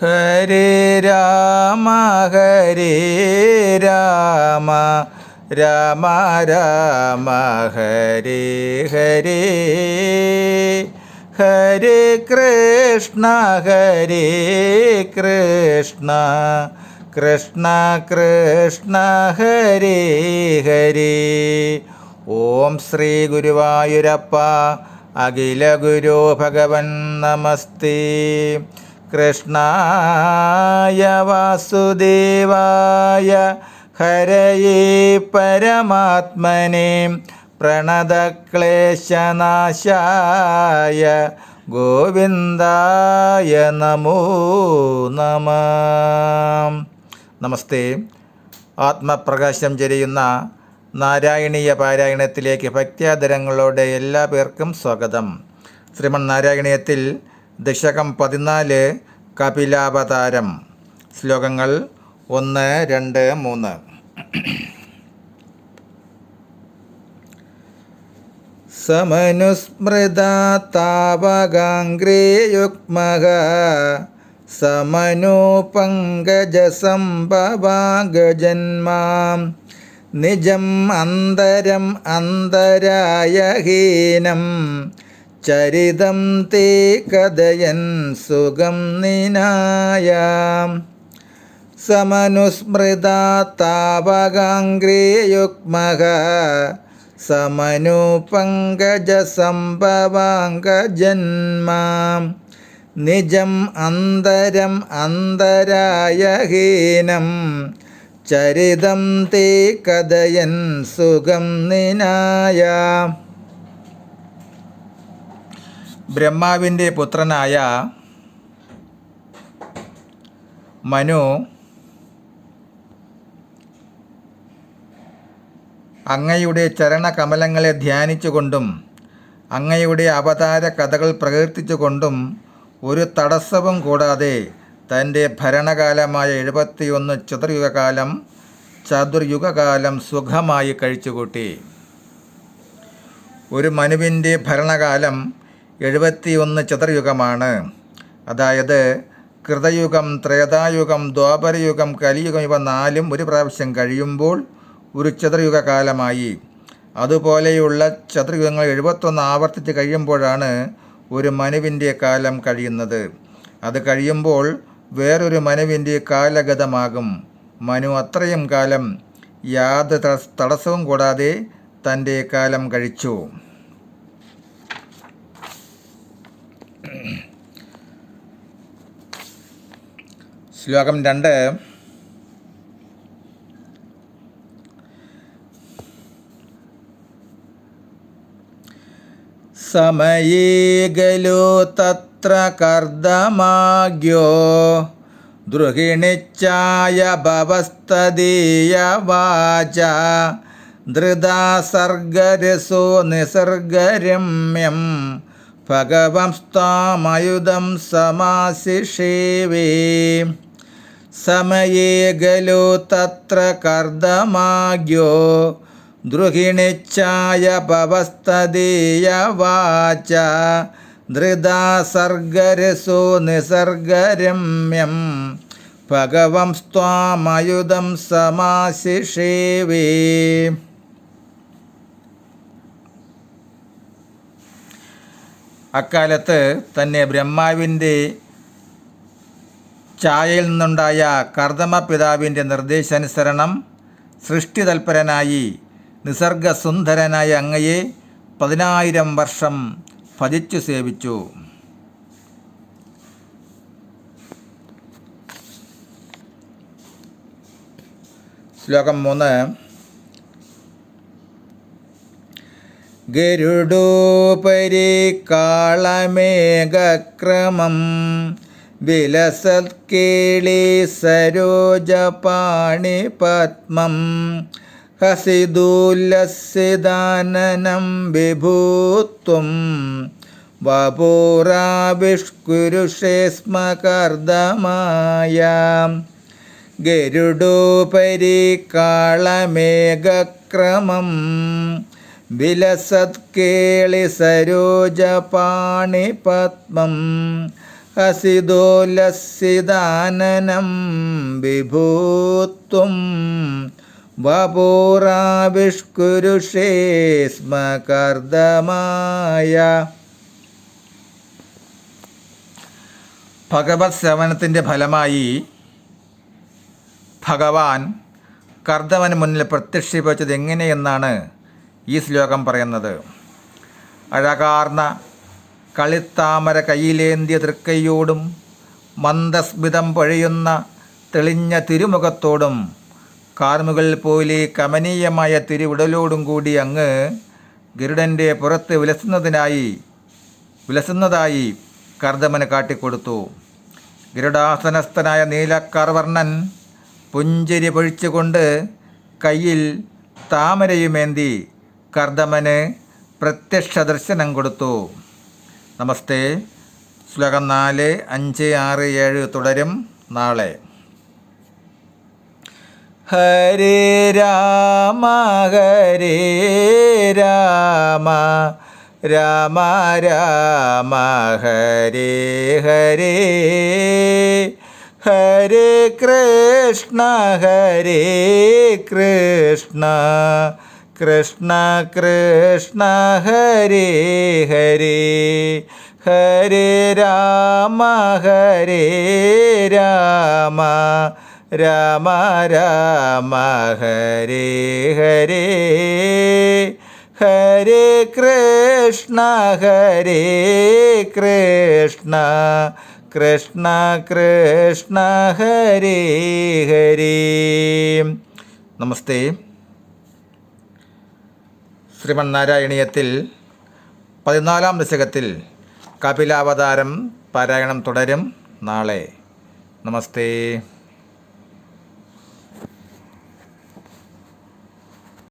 ഹരേ രാമ രാമ രാമ ഹരേ ഹരേ, ഹരേ കൃഷ്ണ കൃഷ്ണ കൃഷ്ണ ഹരേ ഹരേ. ഓം ശ്രീ ഗുരുവായൂരപ്പ അഖില ഗുരു ഭഗവൻ നമസ്തേ. കൃഷ്ണായ വാസുദേവായ ഹരയേ പരമാത്മനെ പ്രണതക്ലേശനാശായ ഗോവിന്ദായ നമോ നമഃ. നമസ്തേ. ആത്മപ്രകാശം ചൊരിയുന്ന നാരായണീയ പാരായണത്തിലേക്ക് ഭക്ത്യാദരങ്ങളോടെ എല്ലാ പേർക്കും സ്വാഗതം. ശ്രീമദ് നാരായണീയത്തിൽ ദശകം 14 കപിലാവതാരം. ശ്ലോകങ്ങൾ 1, 2, 3. സമനുസ്മൃതാ താവകാംഗ്രേ യുഗ്മഃ സമനോ പങ്കജസംഭവാഗജന്മാം നിജം അന്തരം അന്തരായഹീനം ചരിതം തേ കഥയൻ സുഖം നിനായാം. സമനുസ്മൃതാ താവകാംഗ്രേ യുഗ്മഃ സമനോ പങ്കജസംഭവാംഗജന്മാം നിജം അന്തരം അന്തരായഹീനം ചരിതം തേ കഥയൻ സുഖം നിനായാം. ബ്രഹ്മാവിൻ്റെ പുത്രനായ മനു അങ്ങയുടെ ചരണകമലങ്ങളെ ധ്യാനിച്ചുകൊണ്ടും അങ്ങയുടെ അവതാര കഥകൾ പ്രകീർത്തിച്ചുകൊണ്ടും ഒരു തടസ്സവും കൂടാതെ തൻ്റെ ഭരണകാലമായ 71 ചതുർയുഗകാലം സുഖമായി കഴിച്ചുകൂട്ടി. ഒരു മനുവിൻ്റെ ഭരണകാലം 71 ചതുർയുഗമാണ്. അതായത് കൃതയുഗം, ത്രേതായുഗം, ദ്വാപരയുഗം, കലിയുഗം ഇവ 4 ഒരു പ്രാവശ്യം കഴിയുമ്പോൾ ഒരു ചതുർയുഗകാലമായി. അതുപോലെയുള്ള ചതുർയുഗങ്ങൾ 71 ആവർത്തിച്ച് കഴിയുമ്പോഴാണ് ഒരു മനുവിൻ്റെ കാലം കഴിയുന്നത്. അത് കഴിയുമ്പോൾ വേറൊരു മനുവിൻ്റെ കാലഗതമാകും. മനു അത്രയും കാലം യാതൊരു തടസ്സവും കൂടാതെ തൻ്റെ കാലം കഴിച്ചു. ശ്ലോകം 2. സമയേ ഖലു തത്ര കർദമാഗ്യോ ദ്രുഹിണിച്ചായ ഭവസ്തദീയ വാച ധൃതാ സർഗരസോ നിസർഗരമ്യം ഭഗവംസ്താമയുധം സമാശിഷേവേ. സമയേ ഖലു തത്ര കർദമാഗ്യോ ദ്രുഹിണിച്ചായ ഭവസ്തദീയ വാച ധൃതാ സർഗരസോ നിസർഗരമ്യം ഭഗവംസ്ത്വാമയുധം സമാശിഷേവേ. അക്കാലത്ത് തന്നെ ബ്രഹ്മാവിൻ്റെ ഛായയിൽ നിന്നുണ്ടായ കർദമ പിതാവിൻ്റെ നിർദ്ദേശാനുസരണം സൃഷ്ടിതൽപരനായി നിസർഗസുന്ദരനായ അങ്ങയെ 10,000 വർഷം ഭജിച്ചു സേവിച്ചു. ശ്ലോകം 3. ഗരുഡോപരി കാളമേഘക്രമം വിലസത്കേളി സരോജപാണി പത്മം ഹസിദുല്ലസിദാനനം വിഭൂത്വം വപൂരാവിഷ്കുരുഷേ സ്മ കർദമായാം. ഗരുഡോപരി കാളമേഘക്രമം വിലസത്കേളി സരോജപാണി പത്മം ഹസിതോല്ലസിതാനനം വിഭൂത്വം വപൂറാവിഷ്കുരുഷേ സ്മ കർദമായ. ഭഗവത് ശ്രവണത്തിൻ്റെ ഫലമായി ഭഗവാൻ കർദമന് മുന്നിൽ പ്രത്യക്ഷീകരിച്ചത് എങ്ങനെയെന്നാണ് ഈ ശ്ലോകം പറയുന്നത്. അഴകാർന്ന കളിത്താമര കയ്യിലേന്തിയ തൃക്കൈയോടും മന്ദസ്മിതം പൊഴിയുന്ന തെളിഞ്ഞ തിരുമുഖത്തോടും കാർമുകൾ പോലെ കമനീയമായ തിരുവിടലോടും കൂടി അങ്ങ് ഗരുഡൻ്റെ പുറത്ത് വിലസുന്നതായി കർദമന് കാട്ടിക്കൊടുത്തു. ഗരുഡാസനസ്ഥനായ നീലക്കാർവർണ്ണൻ പുഞ്ചിരി പൊഴിച്ചുകൊണ്ട് കയ്യിൽ താമരയുമേന്തി കർദമന് പ്രത്യക്ഷ ദർശനം കൊടുത്തു. നമസ്തേ. ശ്ലോകം 4, 5, 6, 7 തുടരും നാളെ. ഹരേ രാമ ഹരേ രാമ രാമ രാമ ഹരേ ഹരേ ഹരേ കൃഷ്ണ കൃഷ്ണ കൃഷ്ണ ഹരേ ഹരേ ഹരേ രാമ രാമ രാമ ഹരേ ഹരേ ഹരേ കൃഷ്ണ കൃഷ്ണ കൃഷ്ണ ഹരേ ഹരേ. നമസ്തേ. ശ്രീമന്നാരായണീയത്തിൽ 14-ാം ദശകത്തിൽ കപിലാവതാരം പാരായണം തുടരും നാളെ. നമസ്തേ.